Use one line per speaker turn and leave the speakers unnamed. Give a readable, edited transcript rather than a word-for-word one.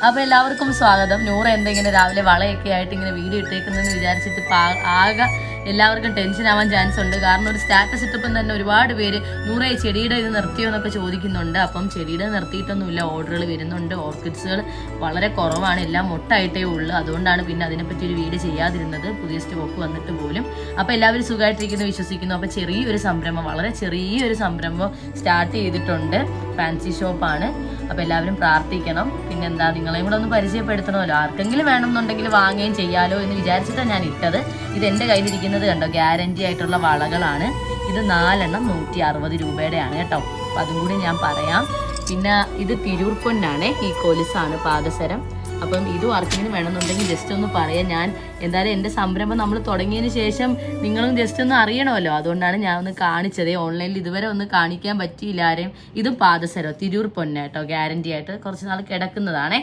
അപ്പോൾ എല്ലാവർക്കും സ്വാഗതം. നൂറ് എന്തെങ്കിലും രാവിലെ വളയൊക്കെ ആയിട്ട് ഇങ്ങനെ വീഡിയോ ഇട്ടേക്കുന്നതെന്ന് വിചാരിച്ചിട്ട് ആകെ എല്ലാവർക്കും ടെൻഷൻ ആവാൻ ചാൻസ് ഉണ്ട്. കാരണം ഒരു സ്റ്റാറ്റസ് ഇട്ടപ്പം തന്നെ ഒരുപാട് പേര് നൂറെ ചെടിയുടെ ഇത് നിർത്തിയോ എന്നൊക്കെ ചോദിക്കുന്നുണ്ട്. അപ്പം ചെടിയുടെ നിർത്തിയിട്ടൊന്നുമില്ല, ഓർഡറുകൾ വരുന്നുണ്ട്. ഓർക്കിഡ്സുകൾ വളരെ കുറവാണ്, എല്ലാം മൊട്ടായിട്ടേ ഉള്ളൂ. അതുകൊണ്ടാണ് പിന്നെ അതിനെപ്പറ്റി ഒരു വീഡിയോ ചെയ്യാതിരുന്നത്, പുതിയ സ്റ്റോക്ക് വന്നിട്ട് പോലും. അപ്പോൾ എല്ലാവരും സുഖമായിട്ടിരിക്കുന്നു വിശ്വസിക്കുന്നു. അപ്പോൾ ചെറിയൊരു സംരംഭം, വളരെ ചെറിയൊരു സംരംഭം സ്റ്റാർട്ട് ചെയ്തിട്ടുണ്ട്. ഫാൻസി ഷോപ്പാണ്. അപ്പോൾ എല്ലാവരും പ്രാർത്ഥിക്കണം. പിന്നെന്താ, നിങ്ങളെയും കൂടെ ഒന്ന് പരിചയപ്പെടുത്തണമല്ലോ. ആർക്കെങ്കിലും വേണമെന്നുണ്ടെങ്കിൽ വാങ്ങുകയും ചെയ്യാലോ എന്ന് വിചാരിച്ചിട്ടാണ് ഞാൻ ഇട്ടത്. ഇത് എൻ്റെ കയ്യിലിരിക്കുന്നത് കണ്ടോ, ഗ്യാരൻറ്റി ആയിട്ടുള്ള വളകളാണ്. ഇത് 4 എണ്ണം 160 രൂപയുടെയാണ് കേട്ടോ. അപ്പം അതും കൂടി ഞാൻ പറയാം. പിന്നെ ഇത് തിരൂർ പൊന്നാണ്, ഈ കൊലുസാണ് പാദസരം. അപ്പം ഇത് വർക്കിങ്ങിന് വേണമെന്നുണ്ടെങ്കിൽ ജസ്റ്റ് ഒന്ന് പറയാം. ഞാൻ എന്തായാലും എൻ്റെ സംരംഭം നമ്മൾ തുടങ്ങിയതിന് ശേഷം നിങ്ങളും ജസ്റ്റ് ഒന്ന് അറിയണമല്ലോ, അതുകൊണ്ടാണ് ഞാൻ ഒന്ന് കാണിച്ചത്. ഓൺലൈനിൽ ഇതുവരെ ഒന്ന് കാണിക്കാൻ പറ്റിയില്ല ആരെയും. ഇതും പാദസരം തിരൂർ പൊന്ന കേട്ടോ, ഗ്യാരൻറ്റി ആയിട്ട് കുറച്ച് നാൾ കിടക്കുന്നതാണേ.